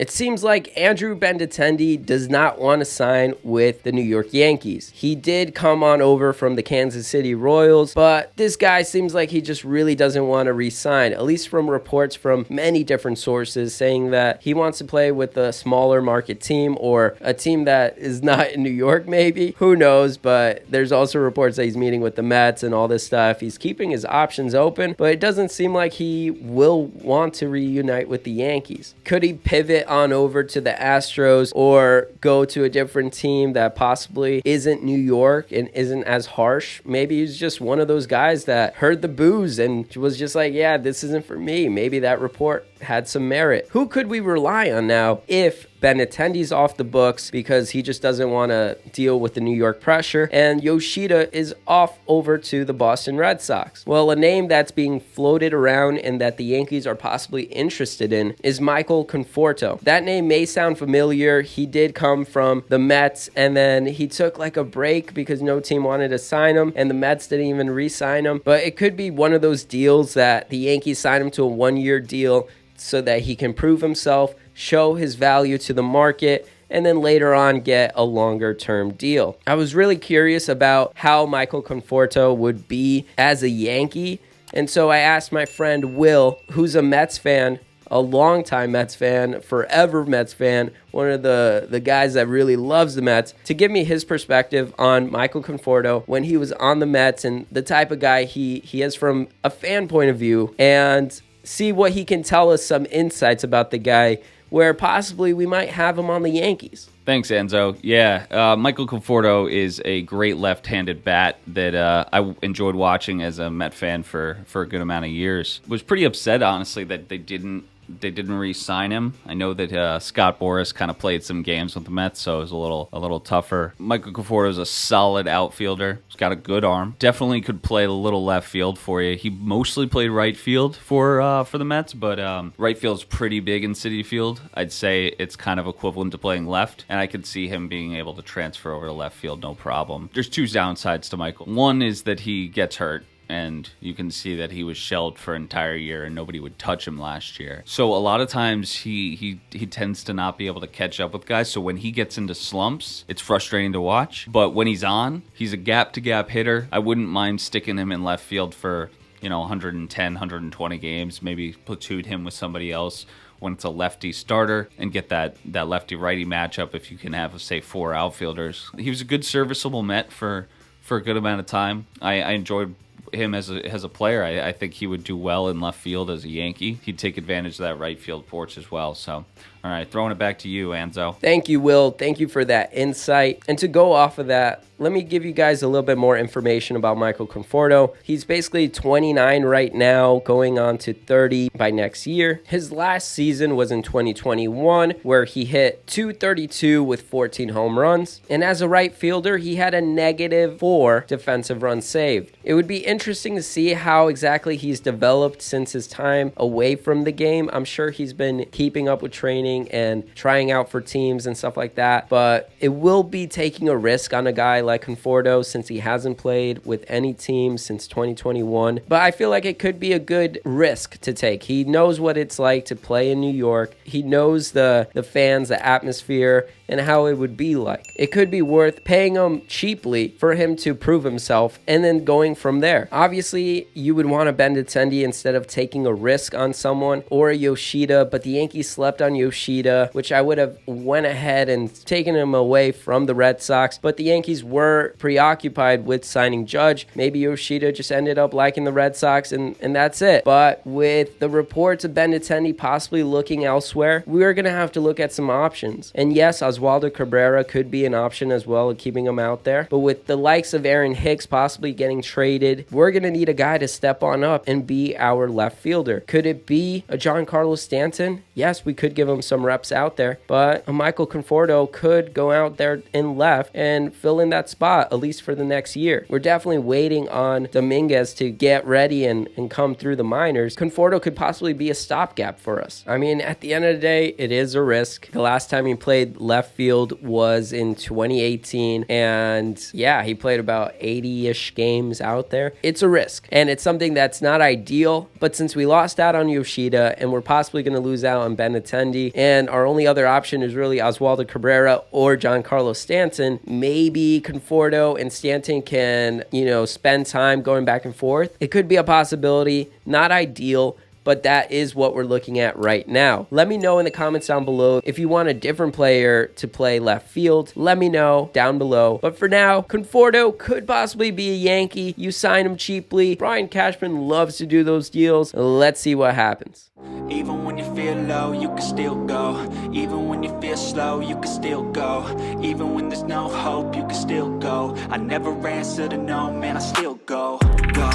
It seems like Andrew Benintendi does not want to sign with the New York Yankees. He did come on over from the Kansas City Royals, but this guy seems like he just really doesn't want to re-sign, at least from reports from many different sources saying that he wants to play with a smaller market team or a team that is not in New York maybe. Who knows, but there's also reports that he's meeting with the Mets and all this stuff. He's keeping his options open, but it doesn't seem like he will want to reunite with the Yankees. Could he pivot on over to the Astros or go to a different team that possibly isn't New York and isn't as harsh? Maybe he's just one of those guys that heard the boos and was just like, yeah, this isn't for me. Maybe that report had some merit. Who could we rely on now if Benintendi's off the books because he just doesn't want to deal with the New York pressure, and Yoshida is off over to the Boston Red Sox? Well, a name that's being floated around and that the Yankees are possibly interested in is Michael Conforto. That name may sound familiar. He did come from the Mets, and then he took like a break because no team wanted to sign him, and the Mets didn't even re-sign him. But it could be one of those deals that the Yankees sign him to a one-year deal so that he can prove himself, show his value to the market, and then later on get a longer term deal. I was really curious about how Michael Conforto would be as a Yankee, and so I asked my friend Will, who's a Mets fan, a longtime Mets fan, forever Mets fan, one of the guys that really loves the Mets, to give me his perspective on Michael Conforto when he was on the Mets and the type of guy he is from a fan point of view, and see what he can tell us, some insights about the guy where possibly we might have him on the Yankees. Thanks, Anzo. Yeah, Michael Conforto is a great left-handed bat that I enjoyed watching as a Met fan for a good amount of years. Was pretty upset, honestly, that they didn't re-sign him. I know that Scott Boras kind of played some games with the Mets, so it was a little tougher. Michael Conforto is a solid outfielder. He's got a good arm. Definitely could play a little left field for you. He mostly played right field for the Mets, but right field's pretty big in Citi Field. I'd say it's kind of equivalent to playing left, and I could see him being able to transfer over to left field, no problem. There's two downsides to Michael. One is that he gets hurt, and you can see that he was shelled for an entire year and nobody would touch him last year. So a lot of times he tends to not be able to catch up with guys. So when he gets into slumps, it's frustrating to watch. But when he's on, he's a gap-to-gap hitter. I wouldn't mind sticking him in left field for 110, 120 games, maybe platoon him with somebody else when it's a lefty starter and get that lefty-righty matchup if you can have, say, 4 outfielders. He was a good serviceable Met for a good amount of time. I enjoyed him as a player. I think he would do well in left field as a Yankee. He'd take advantage of that right field porch as well. So, all right, throwing it back to you, Anzo. Thank you, Will. Thank you for that insight. And to go off of that, let me give you guys a little bit more information about Michael Conforto. He's basically 29 right now, going on to 30 by next year. His last season was in 2021, where he hit .232 with 14 home runs. And as a right fielder, he had a -4 defensive runs saved. It would be interesting to see how exactly he's developed since his time away from the game. I'm sure he's been keeping up with training and trying out for teams and stuff like that, but it will be taking a risk on a guy like Conforto since he hasn't played with any team since 2021. But I feel like it could be a good risk to take. He knows what it's like to play in New York. He knows the fans, the atmosphere, and how it would be like. It could be worth paying him cheaply for him to prove himself and then going from there. Obviously, you would want a Benintendi instead of taking a risk on someone, or a Yoshida, but the Yankees slept on Yoshida, which I would have went ahead and taken him away from the Red Sox, but the Yankees were preoccupied with signing Judge. Maybe Yoshida just ended up liking the Red Sox, and that's it. But with the reports of Benintendi possibly looking elsewhere, we're going to have to look at some options. And yes, Oswaldo Cabrera could be an option as well, keeping him out there. But with the likes of Aaron Hicks possibly getting traded, we're going to need a guy to step on up and be our left fielder. Could it be a Giancarlo Stanton? Yes, we could give him some reps out there, but a Michael Conforto could go out there in left and fill in that spot, at least for the next year. We're definitely waiting on Dominguez to get ready and come through the minors. Conforto could possibly be a stopgap for us. I mean, at the end of the day, it is a risk. The last time he played left field was in 2018, and yeah, he played about 80-ish games out there. It's a risk, and it's something that's not ideal, but since we lost out on Yoshida and we're possibly going to lose out on Benintendi, and our only other option is really Oswaldo Cabrera or Giancarlo Stanton. Maybe Conforto and Stanton can, spend time going back and forth. It could be a possibility, not ideal, but that is what we're looking at right now. Let me know in the comments down below if you want a different player to play left field. Let me know down below. But for now, Conforto could possibly be a Yankee. You sign him cheaply. Brian Cashman loves to do those deals. Let's see what happens. Even when you feel low, you can still go. Even when you feel slow, you can still go. Even when there's no hope, you can still go. I never answer to no, man, I still go. Go,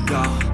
go.